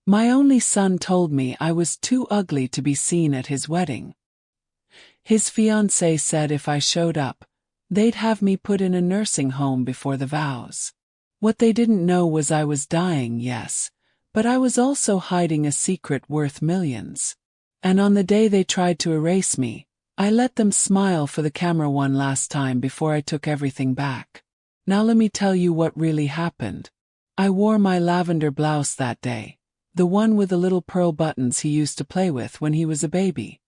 My only son told me I was too ugly to be seen at his wedding. His fiancée said if I showed up, they'd have me put in a nursing home before the vows. What they didn't know was I was dying, yes, but I was also hiding a secret worth millions. And on the day they tried to erase me, I let them smile for the camera one last time before I took everything back. Now let me tell you what really happened. I wore my lavender blouse that day, the one with the little pearl buttons he used to play with when he was a baby.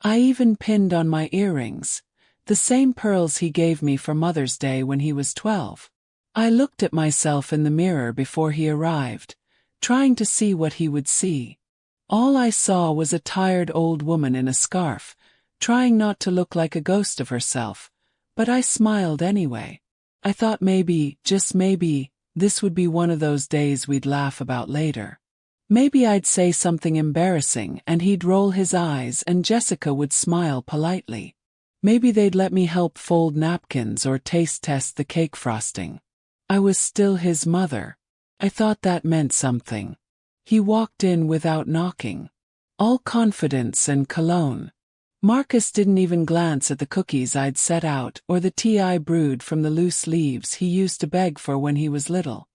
I even pinned on my earrings, the same pearls he gave me for Mother's Day when he was 12. I looked at myself in the mirror before he arrived, trying to see what he would see. All I saw was a tired old woman in a scarf, trying not to look like a ghost of herself, but I smiled anyway. I thought maybe, just maybe, this would be one of those days we'd laugh about later. Maybe I'd say something embarrassing and he'd roll his eyes and Jessica would smile politely. Maybe they'd let me help fold napkins or taste test the cake frosting. I was still his mother. I thought that meant something. He walked in without knocking. All confidence and cologne. Marcus didn't even glance at the cookies I'd set out or the tea I brewed from the loose leaves he used to beg for when he was little.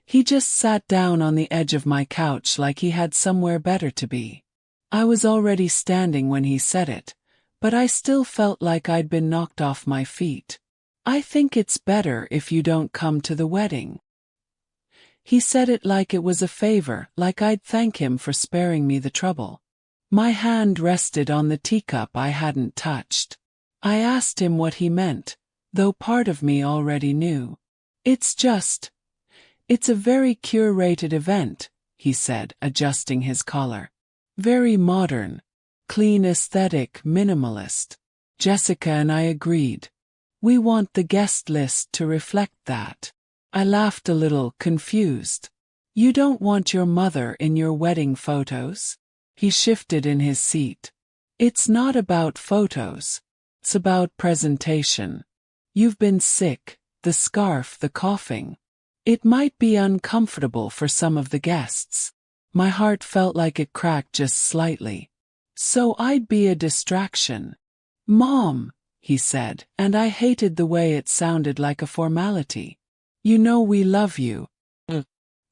He just sat down on the edge of my couch like he had somewhere better to be. I was already standing when he said it, but I still felt like I'd been knocked off my feet. I think it's better if you don't come to the wedding. He said it like it was a favor, like I'd thank him for sparing me the trouble. My hand rested on the teacup I hadn't touched. I asked him what he meant, though part of me already knew. It's a very curated event, he said, adjusting his collar. Very modern, clean aesthetic, minimalist. Jessica and I agreed. We want the guest list to reflect that. I laughed a little, confused. You don't want your mother in your wedding photos? He shifted in his seat. It's not about photos. It's about presentation. You've been sick, the scarf, the coughing. It might be uncomfortable for some of the guests. My heart felt like it cracked just slightly. So I'd be a distraction. Mom, he said, and I hated the way it sounded like a formality. You know we love you.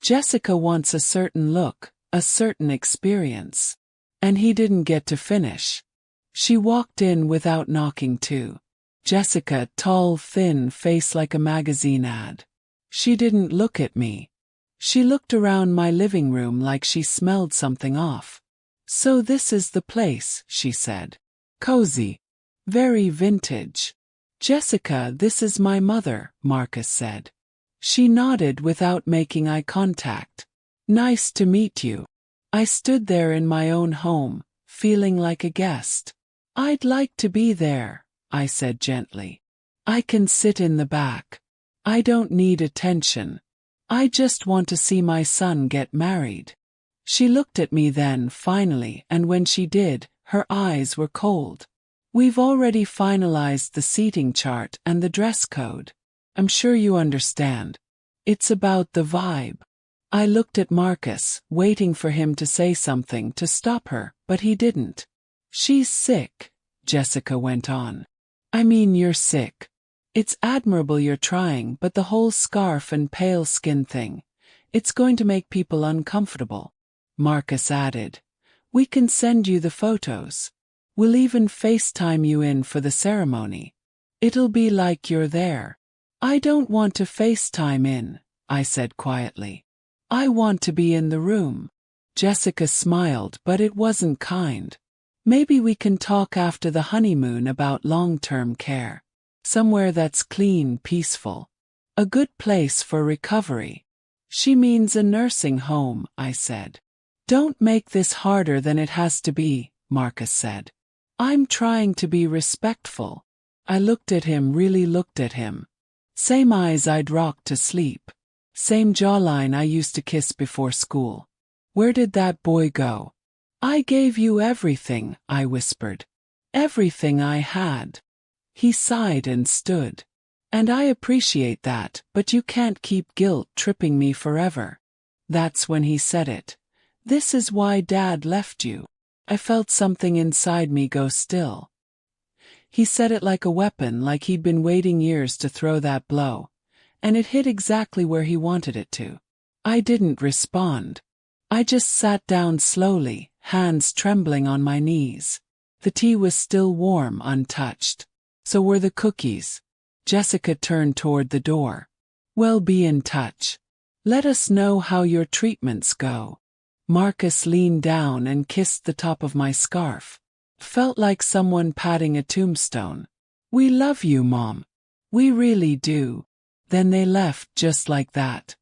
Jessica wants a certain look, a certain experience. And he didn't get to finish. She walked in without knocking too. Jessica, tall, thin, face like a magazine ad. She didn't look at me. She looked around my living room like she smelled something off. So this is the place, she said. Cozy. Very vintage. Jessica, this is my mother, Marcus said. She nodded without making eye contact. Nice to meet you. I stood there in my own home, feeling like a guest. I'd like to be there, I said gently. I can sit in the back. I don't need attention. I just want to see my son get married. She looked at me then, finally, and when she did, her eyes were cold. We've already finalized the seating chart and the dress code. I'm sure you understand. It's about the vibe. I looked at Marcus, waiting for him to say something to stop her, but he didn't. She's sick, Jessica went on. I mean, you're sick. It's admirable you're trying, but the whole scarf and pale skin thing, it's going to make people uncomfortable. Marcus added, we can send you the photos. We'll even FaceTime you in for the ceremony. It'll be like you're there. I don't want to FaceTime in, I said quietly. I want to be in the room. Jessica smiled, but it wasn't kind. Maybe we can talk after the honeymoon about long-term care. Somewhere that's clean, peaceful. A good place for recovery. She means a nursing home, I said. Don't make this harder than it has to be, Marcus said. I'm trying to be respectful. I looked at him, really looked at him. Same eyes I'd rocked to sleep. Same jawline I used to kiss before school. Where did that boy go? I gave you everything, I whispered. Everything I had. He sighed and stood. And I appreciate that, but you can't keep guilt tripping me forever. That's when he said it. This is why Dad left you. I felt something inside me go still. He said it like a weapon, like he'd been waiting years to throw that blow, and it hit exactly where he wanted it to. I didn't respond. I just sat down slowly, hands trembling on my knees. The tea was still warm, untouched. So were the cookies. Jessica turned toward the door. Well, be in touch. Let us know how your treatments go. Marcus leaned down and kissed the top of my scarf. Felt like someone patting a tombstone. We love you, Mom. We really do. Then they left just like that.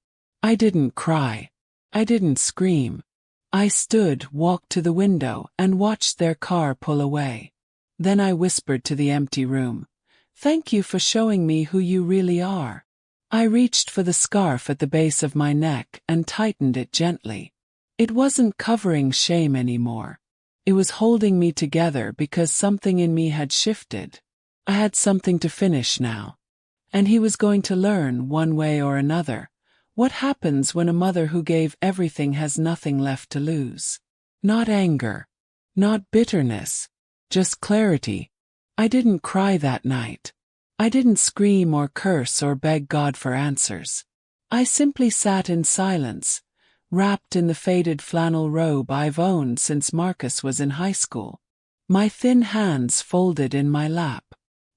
I didn't cry. I didn't scream. I stood, walked to the window, and watched their car pull away. Then I whispered to the empty room, "Thank you for showing me who you really are." I reached for the scarf at the base of my neck and tightened it gently. It wasn't covering shame anymore. It was holding me together because something in me had shifted. I had something to finish now. And he was going to learn, one way or another, what happens when a mother who gave everything has nothing left to lose. Not anger. Not bitterness. Just clarity. I didn't cry that night. I didn't scream or curse or beg God for answers. I simply sat in silence, wrapped in the faded flannel robe I've owned since Marcus was in high school. My thin hands folded in my lap.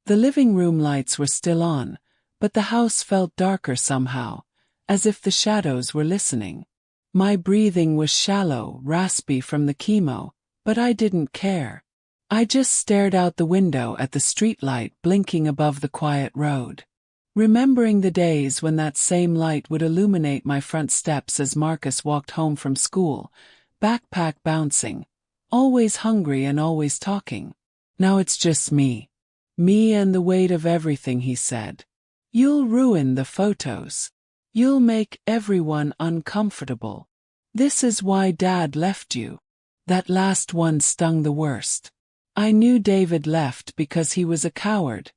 The living room lights were still on, but the house felt darker somehow, as if the shadows were listening. My breathing was shallow, raspy from the chemo, but I didn't care. I just stared out the window at the streetlight blinking above the quiet road, remembering the days when that same light would illuminate my front steps as Marcus walked home from school, backpack bouncing, always hungry and always talking. Now it's just me. Me and the weight of everything he said. You'll ruin the photos. You'll make everyone uncomfortable. This is why Dad left you. That last one stung the worst. I knew David left because he was a coward,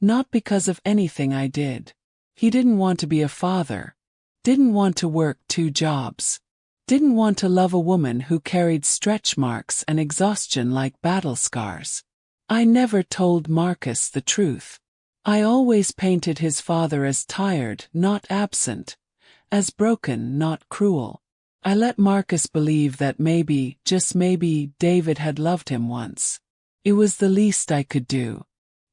not because of anything I did. He didn't want to be a father, didn't want to work 2 jobs, didn't want to love a woman who carried stretch marks and exhaustion like battle scars. I never told Marcus the truth. I always painted his father as tired, not absent, as broken, not cruel. I let Marcus believe that maybe, just maybe, David had loved him once. It was the least I could do.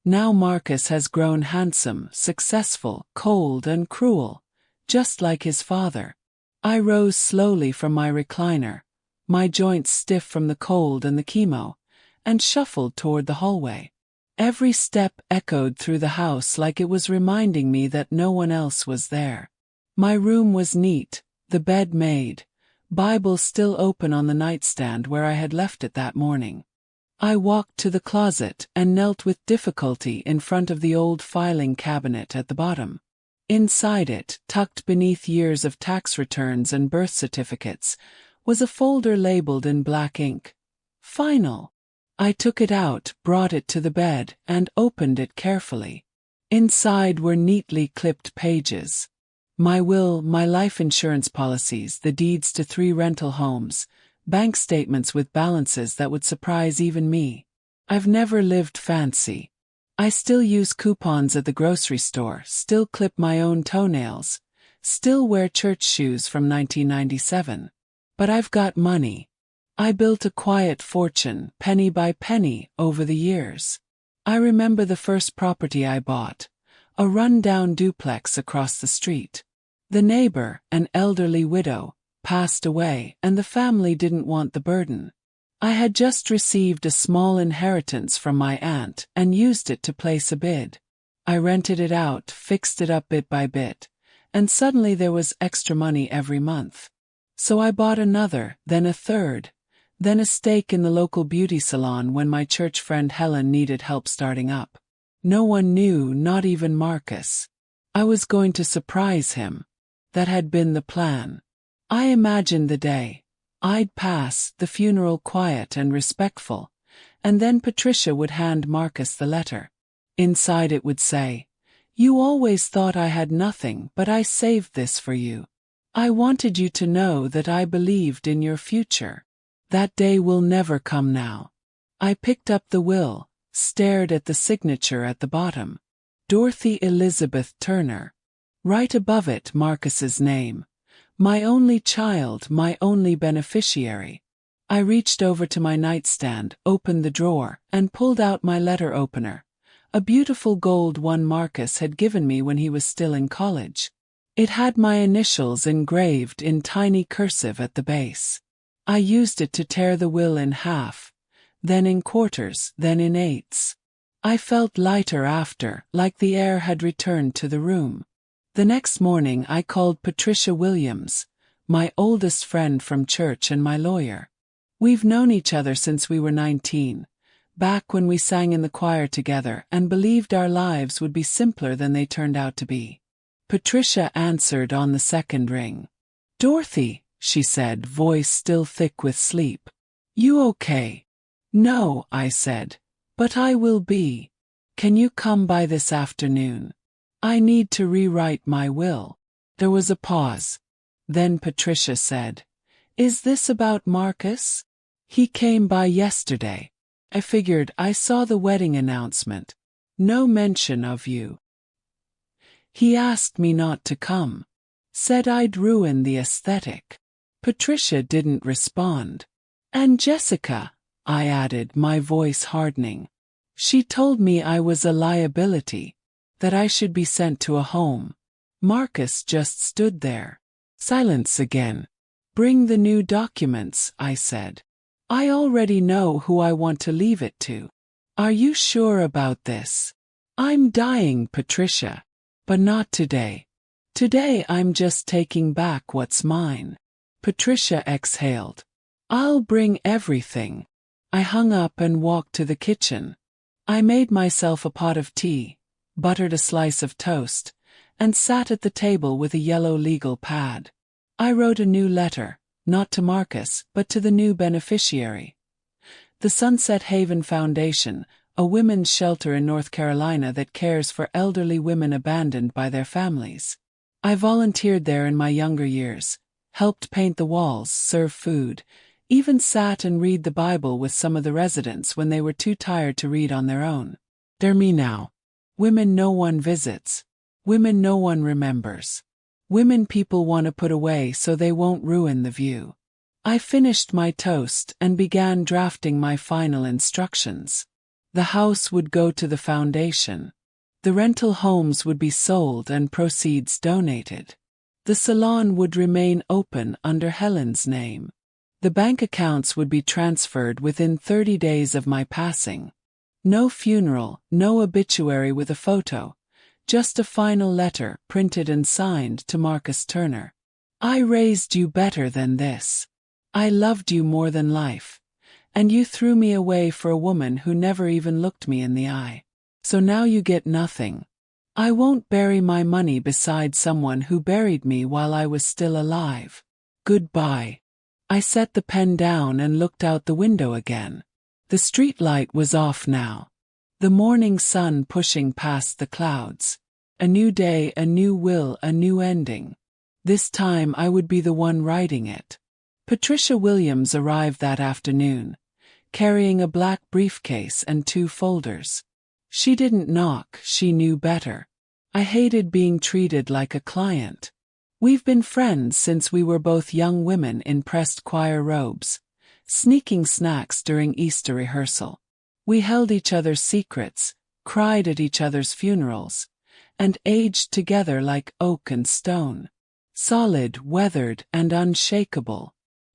Now Marcus has grown handsome, successful, cold and cruel, just like his father. I rose slowly from my recliner, my joints stiff from the cold and the chemo, and shuffled toward the hallway. Every step echoed through the house like it was reminding me that no one else was there. My room was neat, the bed made, Bible still open on the nightstand where I had left it that morning. I walked to the closet and knelt with difficulty in front of the old filing cabinet at the bottom. Inside it, tucked beneath years of tax returns and birth certificates, was a folder labeled in black ink. Final. I took it out, brought it to the bed, and opened it carefully. Inside were neatly clipped pages. My will, my life insurance policies, the deeds to 3 rental homes, bank statements with balances that would surprise even me. I've never lived fancy. I still use coupons at the grocery store, still clip my own toenails, still wear church shoes from 1997. But I've got money. I built a quiet fortune, penny by penny, over the years. I remember the first property I bought, a run-down duplex across the street. The neighbor, an elderly widow, passed away, and the family didn't want the burden. I had just received a small inheritance from my aunt and used it to place a bid. I rented it out, fixed it up bit by bit, and suddenly there was extra money every month. So I bought another, then a third, then a stake in the local beauty salon when my church friend Helen needed help starting up. No one knew, not even Marcus. I was going to surprise him. That had been the plan. I imagined the day. I'd pass, the funeral quiet and respectful, and then Patricia would hand Marcus the letter. Inside it would say, "You always thought I had nothing, but I saved this for you." I wanted you to know that I believed in your future. That day will never come now. I picked up the will, stared at the signature at the bottom. Dorothy Elizabeth Turner. Right above it, Marcus's name. My only child, my only beneficiary. I reached over to my nightstand, opened the drawer, and pulled out my letter opener. A beautiful gold one Marcus had given me when he was still in college. It had my initials engraved in tiny cursive at the base. I used it to tear the will in half, then in quarters, then in eighths. I felt lighter after, like the air had returned to the room. The next morning I called Patricia Williams, my oldest friend from church and my lawyer. We've known each other since we were 19, back when we sang in the choir together and believed our lives would be simpler than they turned out to be. Patricia answered on the second ring. "Dorothy," she said, voice still thick with sleep. "You okay?" "No," I said, "but I will be. Can you come by this afternoon? I need to rewrite my will." There was a pause. Then Patricia said, "Is this about Marcus? He came by yesterday. I figured I saw the wedding announcement. No mention of you. He asked me not to come. Said I'd ruin the aesthetic." Patricia didn't respond. "And Jessica," I added, my voice hardening. "She told me I was a liability, that I should be sent to a home." Marcus just stood there. Silence again. "Bring the new documents," I said. "I already know who I want to leave it to." "Are you sure about this?" "I'm dying, Patricia. But not today. Today I'm just taking back what's mine." Patricia exhaled. "I'll bring everything." I hung up and walked to the kitchen. I made myself a pot of tea, buttered a slice of toast, and sat at the table with a yellow legal pad. I wrote a new letter, not to Marcus, but to the new beneficiary. The Sunset Haven Foundation, a women's shelter in North Carolina that cares for elderly women abandoned by their families. I volunteered there in my younger years, helped paint the walls, serve food, even sat and read the Bible with some of the residents when they were too tired to read on their own. They're me now. Women no one visits. Women no one remembers. Women people want to put away so they won't ruin the view. I finished my toast and began drafting my final instructions. The house would go to the foundation. The rental homes would be sold and proceeds donated. The salon would remain open under Helen's name. The bank accounts would be transferred within 30 days of my passing. No funeral, no obituary with a photo, just a final letter printed and signed to Marcus Turner. "I raised you better than this. I loved you more than life. And you threw me away for a woman who never even looked me in the eye. So now you get nothing. I won't bury my money beside someone who buried me while I was still alive. Goodbye." I set the pen down and looked out the window again. The street light was off now. The morning sun pushing past the clouds. A new day, a new will, a new ending. This time I would be the one writing it. Patricia Williams arrived that afternoon, carrying a black briefcase and 2 folders. She didn't knock, she knew better. I hated being treated like a client. We've been friends since we were both young women in pressed choir robes, sneaking snacks during Easter rehearsal. We held each other's secrets, cried at each other's funerals, and aged together like oak and stone. Solid, weathered, and unshakable.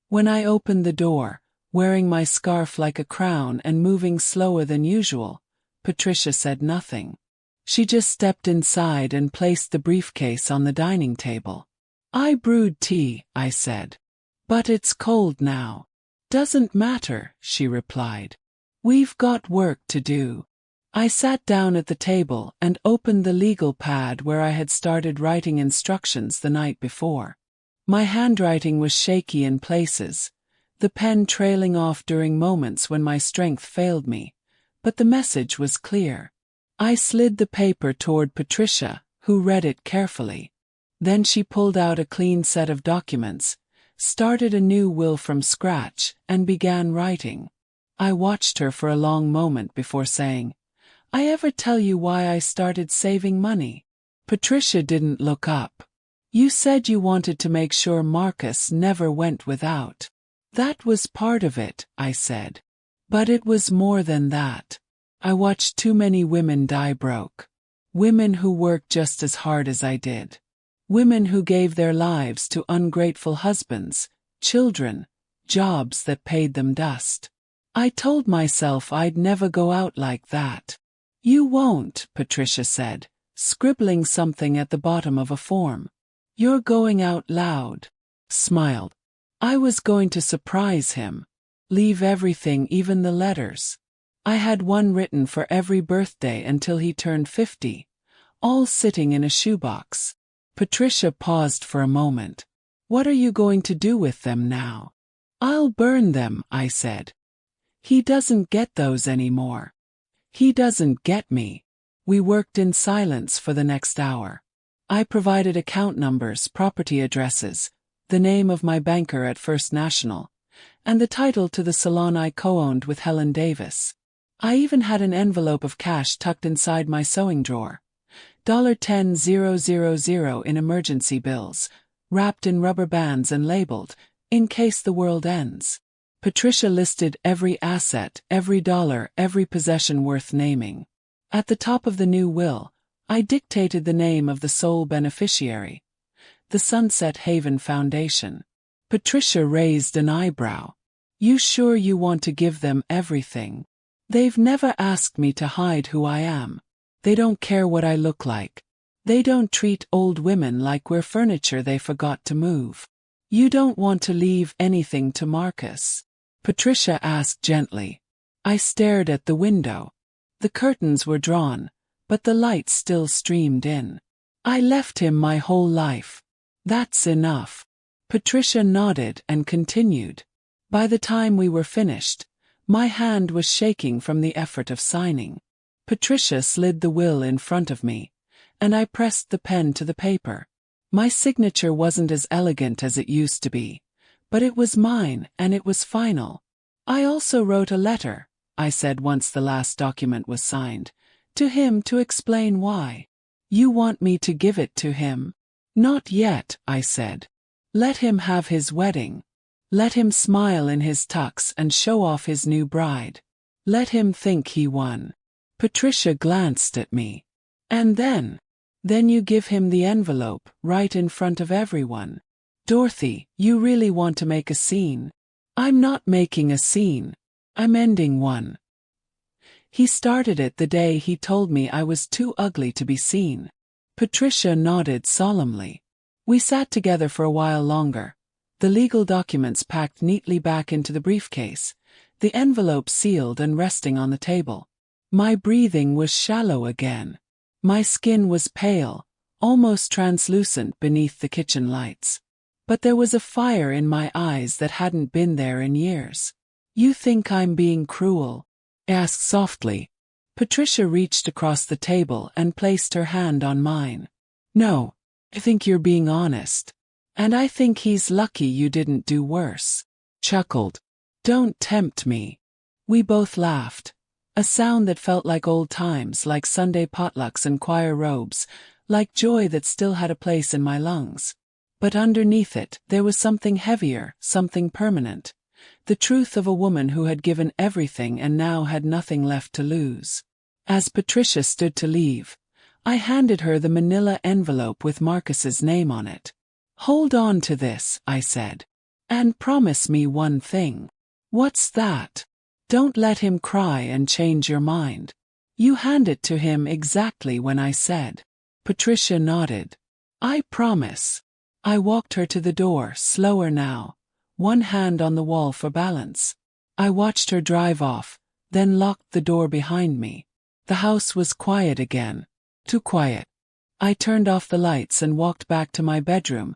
When I opened the door, wearing my scarf like a crown and moving slower than usual, Patricia said nothing. She just stepped inside and placed the briefcase on the dining table. "I brewed tea," I said. "But it's cold now." "Doesn't matter," she replied. "We've got work to do." I sat down at the table and opened the legal pad where I had started writing instructions the night before. My handwriting was shaky in places, the pen trailing off during moments when my strength failed me, but the message was clear. I slid the paper toward Patricia, who read it carefully. Then she pulled out a clean set of documents, started a new will from scratch, and began writing. I watched her for a long moment before saying, "I ever tell you why I started saving money?" Patricia didn't look up. "You said you wanted to make sure Marcus never went without." "That was part of it," I said. "But it was more than that. I watched too many women die broke. Women who worked just as hard as I did. Women who gave their lives to ungrateful husbands, children, jobs that paid them dust. I told myself I'd never go out like that." "You won't," Patricia said, scribbling something at the bottom of a form. "You're going out loud." Smiled. I was going to surprise him. Leave everything, even the letters. I had one written for every birthday until he turned 50, all sitting in a shoebox. Patricia paused for a moment. "What are you going to do with them now?" "I'll burn them," I said. "He doesn't get those anymore. He doesn't get me." We worked in silence for the next hour. I provided account numbers, property addresses, the name of my banker at First National, and the title to the salon I co-owned with Helen Davis. I even had an envelope of cash tucked inside my sewing drawer. $10,000 in emergency bills, wrapped in rubber bands and labeled, "In case the world ends." Patricia listed every asset, every dollar, every possession worth naming. At the top of the new will, I dictated the name of the sole beneficiary, the Sunset Haven Foundation. Patricia raised an eyebrow. "You sure you want to give them everything? They've never asked me to hide who I am. They don't care what I look like. They don't treat old women like we're furniture they forgot to move. You don't want to leave anything to Marcus?" Patricia asked gently. I stared at the window. The curtains were drawn, but the light still streamed in. "I left him my whole life. That's enough." Patricia nodded and continued. By the time we were finished, my hand was shaking from the effort of signing. Patricia slid the will in front of me, and I pressed the pen to the paper. My signature wasn't as elegant as it used to be, but it was mine and it was final. "I also wrote a letter," I said once the last document was signed, "to him to explain why." "You want me to give it to him?" "Not yet," I said. "Let him have his wedding. Let him smile in his tux and show off his new bride. Let him think he won." Patricia glanced at me. "And then? Then you give him the envelope, right in front of everyone. Dorothy, you really want to make a scene?" "I'm not making a scene. I'm ending one. He started it the day he told me I was too ugly to be seen." Patricia nodded solemnly. We sat together for a while longer, the legal documents packed neatly back into the briefcase, the envelope sealed and resting on the table. My breathing was shallow again. My skin was pale, almost translucent beneath the kitchen lights. But there was a fire in my eyes that hadn't been there in years. "You think I'm being cruel?" I asked softly. Patricia reached across the table and placed her hand on mine. "No, I think you're being honest. And I think he's lucky you didn't do worse." Chuckled. "Don't tempt me." We both laughed. A sound that felt like old times, like Sunday potlucks and choir robes, like joy that still had a place in my lungs. But underneath it, there was something heavier, something permanent. The truth of a woman who had given everything and now had nothing left to lose. As Patricia stood to leave, I handed her the manila envelope with Marcus's name on it. "Hold on to this," I said. "And promise me one thing." "What's that?" "Don't let him cry and change your mind. You hand it to him exactly when I said." Patricia nodded. "I promise." I walked her to the door, slower now, one hand on the wall for balance. I watched her drive off, then locked the door behind me. The house was quiet again. Too quiet. I turned off the lights and walked back to my bedroom,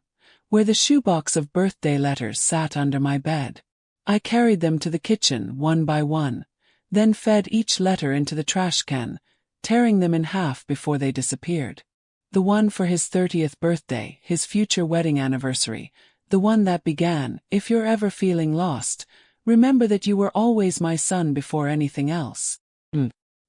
where the shoebox of birthday letters sat under my bed. I carried them to the kitchen, one by one, then fed each letter into the trash can, tearing them in half before they disappeared. The one for his 30th birthday, his future wedding anniversary, the one that began, "If you're ever feeling lost, remember that you were always my son before anything else."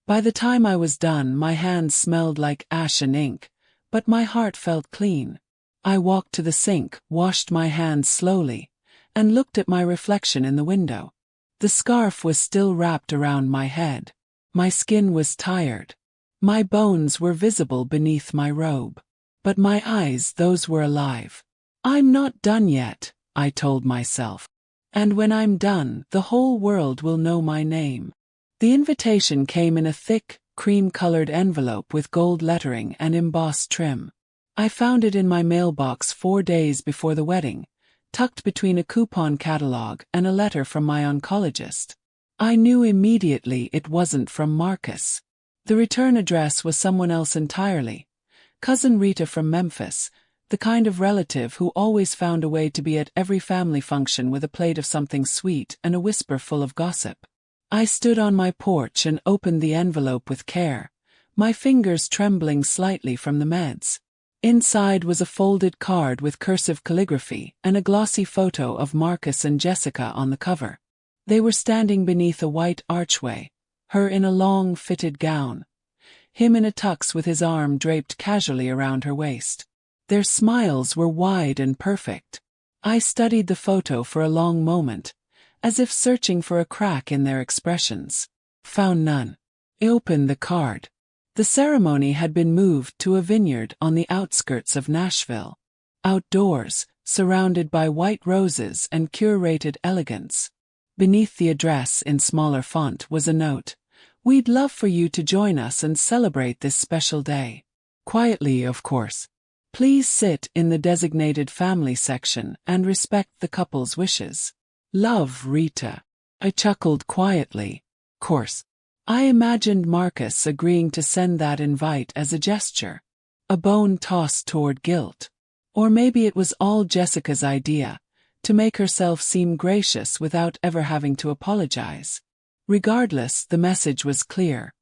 By the time I was done, my hands smelled like ash and ink, but my heart felt clean. I walked to the sink, washed my hands slowly, and looked at my reflection in the window. The scarf was still wrapped around my head. My skin was tired. My bones were visible beneath my robe. But my eyes, those were alive. "I'm not done yet," I told myself. "And when I'm done, the whole world will know my name." The invitation came in a thick, cream-colored envelope with gold lettering and embossed trim. I found it in my mailbox 4 days before the wedding, tucked between a coupon catalog and a letter from my oncologist. I knew immediately it wasn't from Marcus. The return address was someone else entirely. Cousin Rita from Memphis, the kind of relative who always found a way to be at every family function with a plate of something sweet and a whisper full of gossip. I stood on my porch and opened the envelope with care, my fingers trembling slightly from the meds. Inside was a folded card with cursive calligraphy and a glossy photo of Marcus and Jessica on the cover. They were standing beneath a white archway, her in a long, fitted gown, him in a tux with his arm draped casually around her waist. Their smiles were wide and perfect. I studied the photo for a long moment, as if searching for a crack in their expressions. Found none. I opened the card. The ceremony had been moved to a vineyard on the outskirts of Nashville. Outdoors, surrounded by white roses and curated elegance. Beneath the address in smaller font was a note: "We'd love for you to join us and celebrate this special day. Quietly, of course. Please sit in the designated family section and respect the couple's wishes. Love, Rita." I chuckled quietly. Course. I imagined Marcus agreeing to send that invite as a gesture. A bone tossed toward guilt. Or maybe it was all Jessica's idea, to make herself seem gracious without ever having to apologize. Regardless, the message was clear.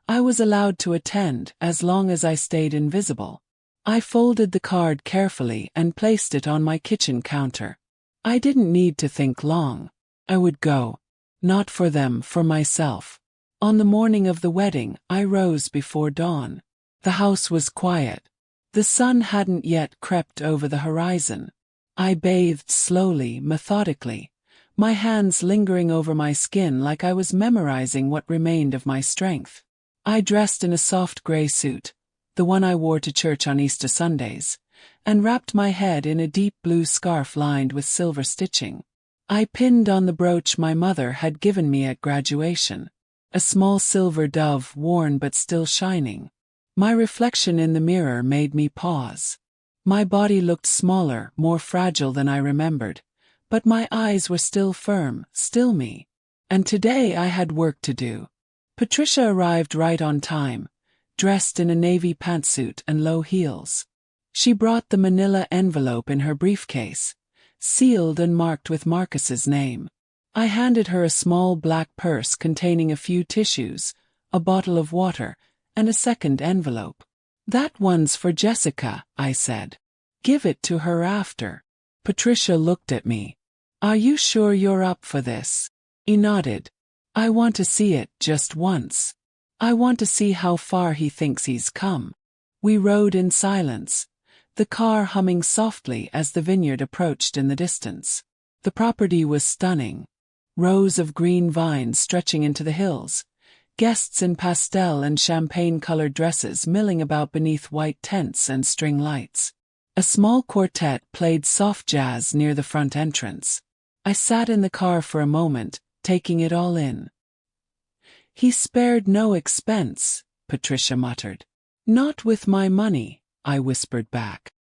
I was allowed to attend as long as I stayed invisible. I folded the card carefully and placed it on my kitchen counter. I didn't need to think long. I would go. Not for them, for myself. On the morning of the wedding, I rose before dawn. The house was quiet. The sun hadn't yet crept over the horizon. I bathed slowly, methodically, my hands lingering over my skin like I was memorizing what remained of my strength. I dressed in a soft gray suit, the one I wore to church on Easter Sundays, and wrapped my head in a deep blue scarf lined with silver stitching. I pinned on the brooch my mother had given me at graduation, a small silver dove worn but still shining. My reflection in the mirror made me pause. My body looked smaller, more fragile than I remembered, but my eyes were still firm, still me. And today I had work to do. Patricia arrived right on time, dressed in a navy pantsuit and low heels. She brought the manila envelope in her briefcase, sealed and marked with Marcus's name. I handed her a small black purse containing a few tissues, a bottle of water, and a second envelope. "That one's for Jessica," I said. "Give it to her after." Patricia looked at me. "Are you sure you're up for this?" He nodded. "I want to see it just once. I want to see how far he thinks he's come." We rode in silence, the car humming softly as the vineyard approached in the distance. The property was stunning. Rows of green vines stretching into the hills, guests in pastel and champagne-colored dresses milling about beneath white tents and string lights. A small quartet played soft jazz near the front entrance. I sat in the car for a moment, taking it all in. "He spared no expense," Patricia muttered. "Not with my money," I whispered back.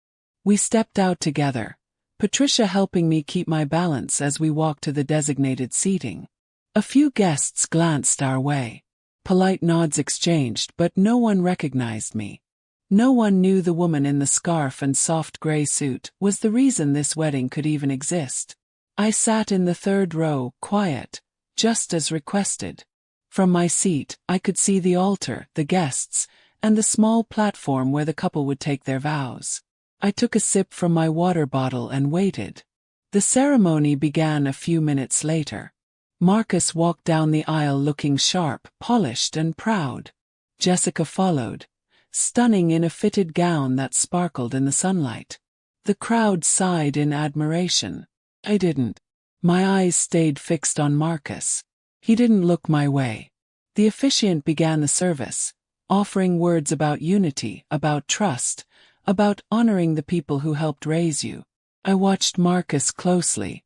We stepped out together, Patricia helping me keep my balance as we walked to the designated seating. A few guests glanced our way. Polite nods exchanged, but no one recognized me. No one knew the woman in the scarf and soft gray suit was the reason this wedding could even exist. I sat in the third row, quiet, just as requested. From my seat, I could see the altar, the guests, and the small platform where the couple would take their vows. I took a sip from my water bottle and waited. The ceremony began a few minutes later. Marcus walked down the aisle looking sharp, polished, and proud. Jessica followed, stunning in a fitted gown that sparkled in the sunlight. The crowd sighed in admiration. I didn't. My eyes stayed fixed on Marcus. He didn't look my way. The officiant began the service, offering words about unity, about trust, about honoring the people who helped raise you. I watched Marcus closely.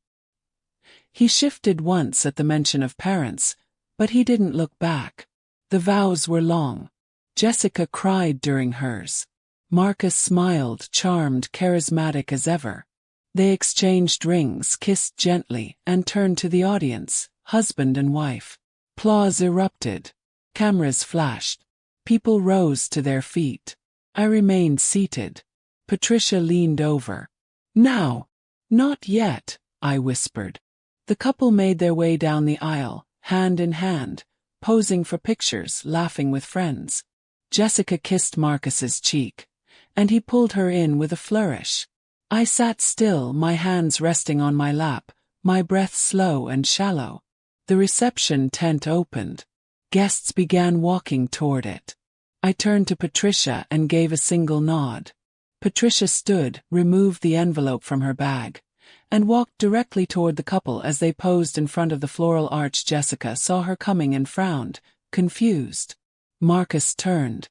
He shifted once at the mention of parents, but he didn't look back. The vows were long. Jessica cried during hers. Marcus smiled, charmed, charismatic as ever. They exchanged rings, kissed gently, and turned to the audience, husband and wife. Applause erupted. Cameras flashed. People rose to their feet. I remained seated. Patricia leaned over. "Now." "Not yet," I whispered. The couple made their way down the aisle, hand in hand, posing for pictures, laughing with friends. Jessica kissed Marcus's cheek, and he pulled her in with a flourish. I sat still, my hands resting on my lap, my breath slow and shallow. The reception tent opened. Guests began walking toward it. I turned to Patricia and gave a single nod. Patricia stood, removed the envelope from her bag, and walked directly toward the couple as they posed in front of the floral arch. Jessica saw her coming and frowned, confused. Marcus turned,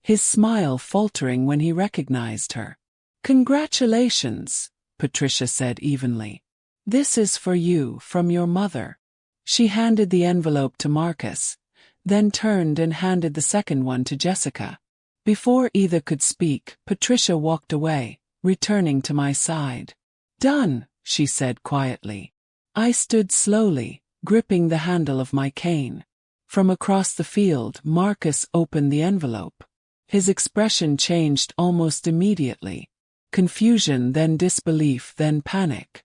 his smile faltering when he recognized her. "Congratulations," Patricia said evenly. "This is for you, from your mother." She handed the envelope to Marcus, then turned and handed the second one to Jessica. Before either could speak, Patricia walked away, returning to my side. "Done," she said quietly. I stood slowly, gripping the handle of my cane. From across the field, Marcus opened the envelope. His expression changed almost immediately. Confusion, then disbelief, then panic.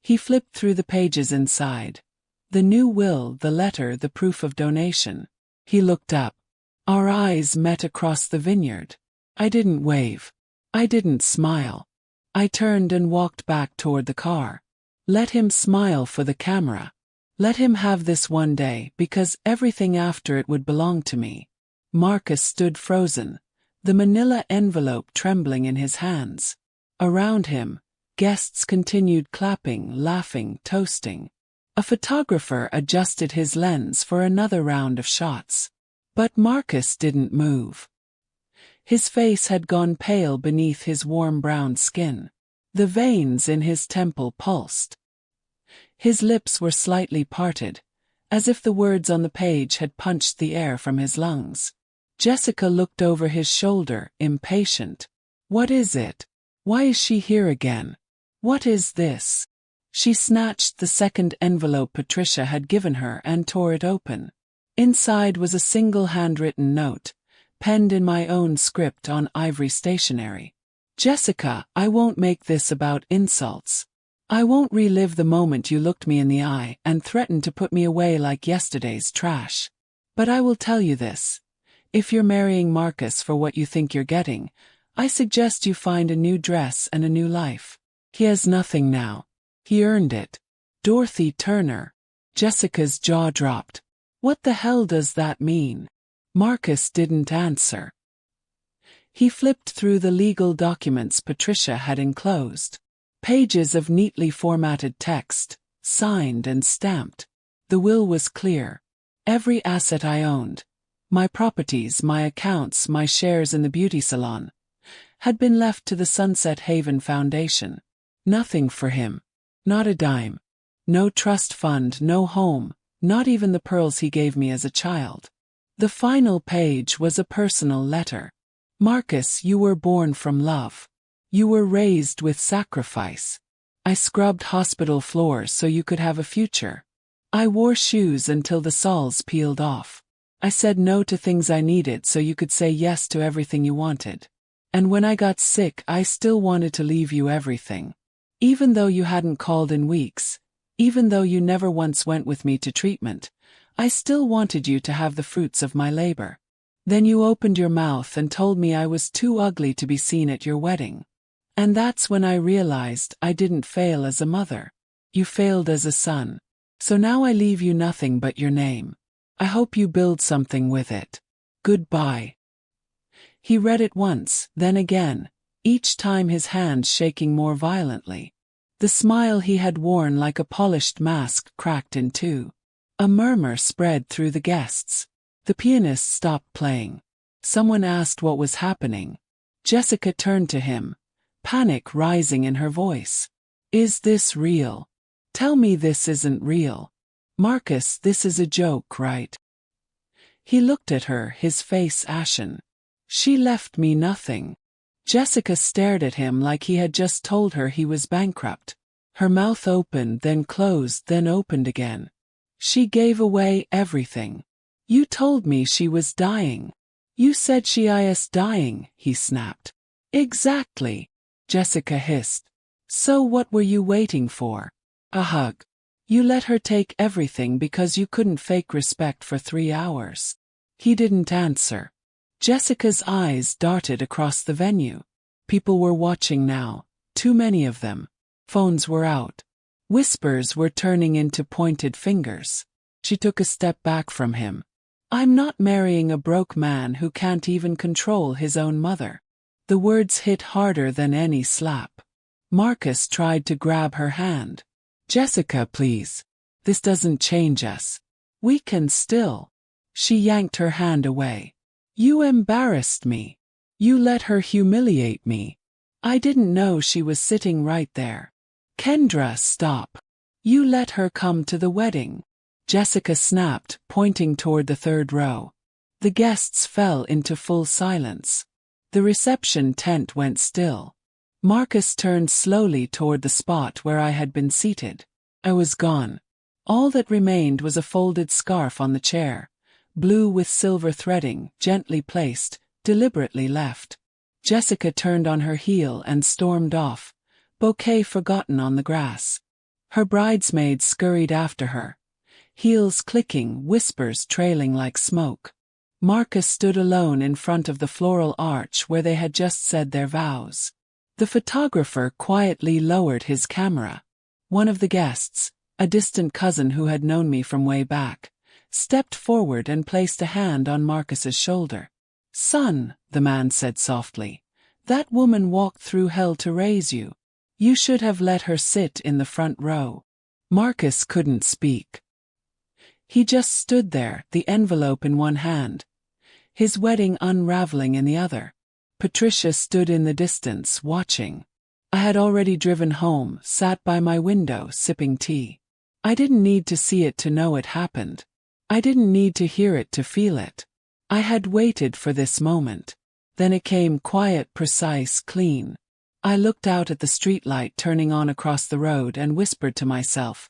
He flipped through the pages inside. The new will, the letter, the proof of donation. He looked up. Our eyes met across the vineyard. I didn't wave. I didn't smile. I turned and walked back toward the car. Let him smile for the camera. Let him have this one day, because everything after it would belong to me. Marcus stood frozen, the manila envelope trembling in his hands. Around him, guests continued clapping, laughing, toasting. A photographer adjusted his lens for another round of shots. But Marcus didn't move. His face had gone pale beneath his warm brown skin. The veins in his temple pulsed. His lips were slightly parted, as if the words on the page had punched the air from his lungs. Jessica looked over his shoulder, impatient. "What is it? Why is she here again? What is this?" She snatched the second envelope Patricia had given her and tore it open. Inside was a single handwritten note, penned in my own script on ivory stationery. "Jessica, I won't make this about insults. I won't relive the moment you looked me in the eye and threatened to put me away like yesterday's trash. But I will tell you this. If you're marrying Marcus for what you think you're getting, I suggest you find a new dress and a new life. He has nothing now. He earned it." Dorothy Turner. Jessica's jaw dropped. What the hell does that mean? Marcus didn't answer. He flipped through the legal documents Patricia had enclosed. Pages of neatly formatted text, signed and stamped. The will was clear. Every asset I owned, my properties, my accounts, my shares in the beauty salon, had been left to the Sunset Haven Foundation. Nothing for him. Not a dime. No trust fund, no home, not even the pearls he gave me as a child. The final page was a personal letter. "Marcus, you were born from love. You were raised with sacrifice. I scrubbed hospital floors so you could have a future. I wore shoes until the soles peeled off. I said no to things I needed so you could say yes to everything you wanted. And when I got sick, I still wanted to leave you everything. Even though you hadn't called in weeks, even though you never once went with me to treatment, I still wanted you to have the fruits of my labor. Then you opened your mouth and told me I was too ugly to be seen at your wedding. And that's when I realized I didn't fail as a mother. You failed as a son. So now I leave you nothing but your name. I hope you build something with it. Goodbye." He read it once, then again, each time his hand shaking more violently. The smile he had worn like a polished mask cracked in two. A murmur spread through the guests. The pianist stopped playing. Someone asked what was happening. Jessica turned to him, panic rising in her voice. "Is this real? Tell me this isn't real. Marcus, this is a joke, right?" He looked at her, his face ashen. "She left me nothing." Jessica stared at him like he had just told her he was bankrupt. Her mouth opened, then closed, then opened again. "She gave away everything. You told me she was dying. You said she is dying," he snapped. "Exactly," Jessica hissed. "So what were you waiting for? A hug? You let her take everything because you couldn't fake respect for 3 hours." He didn't answer. Jessica's eyes darted across the venue. People were watching now, too many of them. Phones were out. Whispers were turning into pointed fingers. She took a step back from him. "I'm not marrying a broke man who can't even control his own mother." The words hit harder than any slap. Marcus tried to grab her hand. "Jessica, please. This doesn't change us. We can still." She yanked her hand away. "You embarrassed me. You let her humiliate me. I didn't know she was sitting right there." "Kendra, stop. You let her come to the wedding," Jessica snapped, pointing toward the third row. The guests fell into full silence. The reception tent went still. Marcus turned slowly toward the spot where I had been seated. I was gone. All that remained was a folded scarf on the chair, blue with silver threading, gently placed, deliberately left. Jessica turned on her heel and stormed off, bouquet forgotten on the grass. Her bridesmaids scurried after her, heels clicking, whispers trailing like smoke. Marcus stood alone in front of the floral arch where they had just said their vows. The photographer quietly lowered his camera. One of the guests, a distant cousin who had known me from way back, stepped forward and placed a hand on Marcus's shoulder. "Son," the man said softly, "that woman walked through hell to raise you. You should have let her sit in the front row." Marcus couldn't speak. He just stood there, the envelope in one hand, his wedding unraveling in the other. Patricia stood in the distance, watching. I had already driven home, sat by my window, sipping tea. I didn't need to see it to know it happened. I didn't need to hear it to feel it. I had waited for this moment. Then it came, quiet, precise, clean. I looked out at the streetlight turning on across the road and whispered to myself,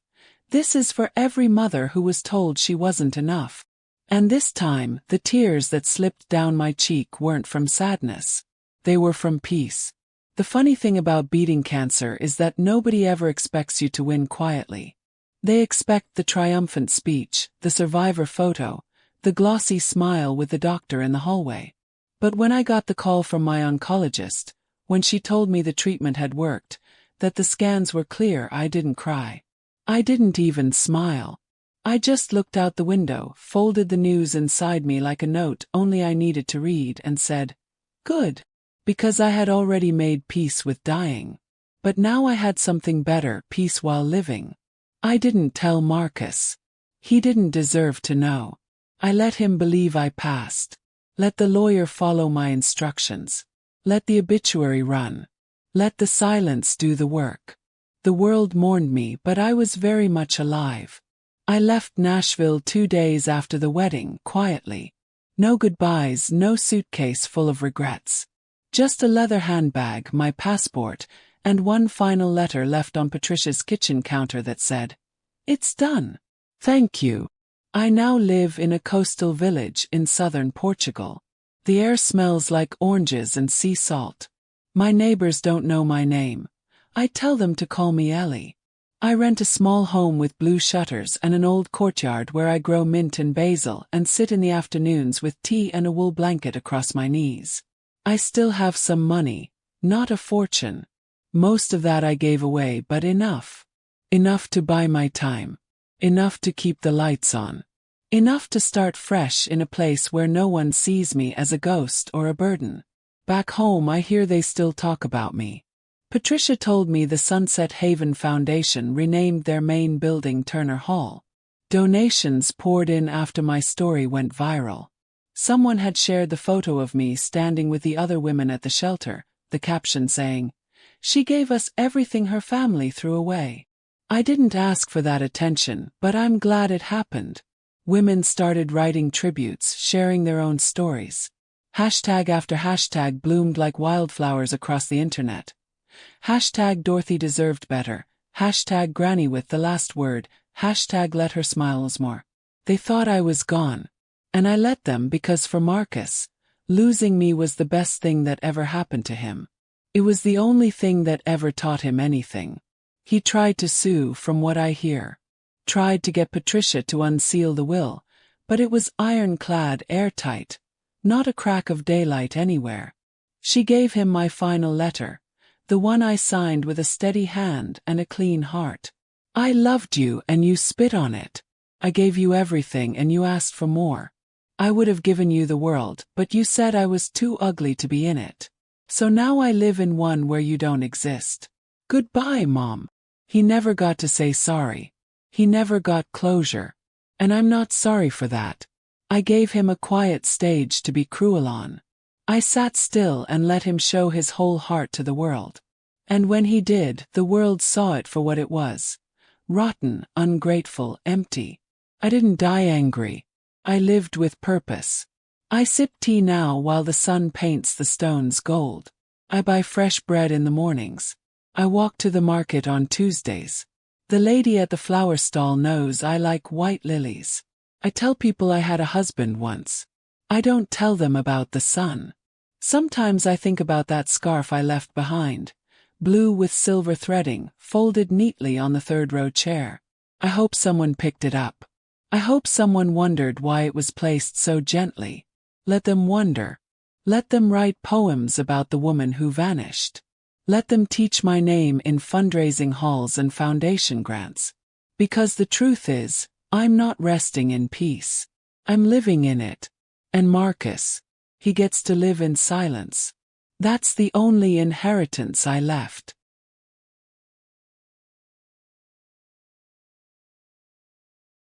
"This is for every mother who was told she wasn't enough." And this time, the tears that slipped down my cheek weren't from sadness. They were from peace. The funny thing about beating cancer is that nobody ever expects you to win quietly. They expect the triumphant speech, the survivor photo, the glossy smile with the doctor in the hallway. But when I got the call from my oncologist, when she told me the treatment had worked, that the scans were clear, I didn't cry. I didn't even smile. I just looked out the window, folded the news inside me like a note only I needed to read, and said, "Good." Because I had already made peace with dying. But now I had something better, peace while living. I didn't tell Marcus. He didn't deserve to know. I let him believe I passed. Let the lawyer follow my instructions. Let the obituary run. Let the silence do the work. The world mourned me, but I was very much alive. I left Nashville 2 days after the wedding, quietly. No goodbyes, no suitcase full of regrets. Just a leather handbag, my passport, and one final letter left on Patricia's kitchen counter that said, "It's done. Thank you." I now live in a coastal village in southern Portugal. The air smells like oranges and sea salt. My neighbors don't know my name. I tell them to call me Ellie. I rent a small home with blue shutters and an old courtyard where I grow mint and basil and sit in the afternoons with tea and a wool blanket across my knees. I still have some money, not a fortune. Most of that I gave away, but enough. Enough to buy my time. Enough to keep the lights on. Enough to start fresh in a place where no one sees me as a ghost or a burden. Back home I hear they still talk about me. Patricia told me the Sunset Haven Foundation renamed their main building Turner Hall. Donations poured in after my story went viral. Someone had shared the photo of me standing with the other women at the shelter, the caption saying, "She gave us everything her family threw away." I didn't ask for that attention, but I'm glad it happened. Women started writing tributes, sharing their own stories. Hashtag after hashtag bloomed like wildflowers across the internet. Hashtag Dorothy deserved better. Hashtag Granny with the last word. Hashtag let her smiles more. They thought I was gone. And I let them because for Marcus, losing me was the best thing that ever happened to him. It was the only thing that ever taught him anything. He tried to sue, from what I hear. Tried to get Patricia to unseal the will, but it was ironclad, airtight. Not a crack of daylight anywhere. She gave him my final letter. The one I signed with a steady hand and a clean heart. I loved you and you spit on it. I gave you everything and you asked for more. I would have given you the world, but you said I was too ugly to be in it. So now I live in one where you don't exist. Goodbye, Mom. He never got to say sorry. He never got closure. And I'm not sorry for that. I gave him a quiet stage to be cruel on. I sat still and let him show his whole heart to the world. And when he did, the world saw it for what it was. Rotten, ungrateful, empty. I didn't die angry. I lived with purpose. I sip tea now while the sun paints the stones gold. I buy fresh bread in the mornings. I walk to the market on Tuesdays. The lady at the flower stall knows I like white lilies. I tell people I had a husband once. I don't tell them about the sun. Sometimes I think about that scarf I left behind, blue with silver threading, folded neatly on the third-row chair. I hope someone picked it up. I hope someone wondered why it was placed so gently. Let them wonder. Let them write poems about the woman who vanished. Let them teach my name in fundraising halls and foundation grants. Because the truth is, I'm not resting in peace. I'm living in it. And Marcus, he gets to live in silence. That's the only inheritance I left.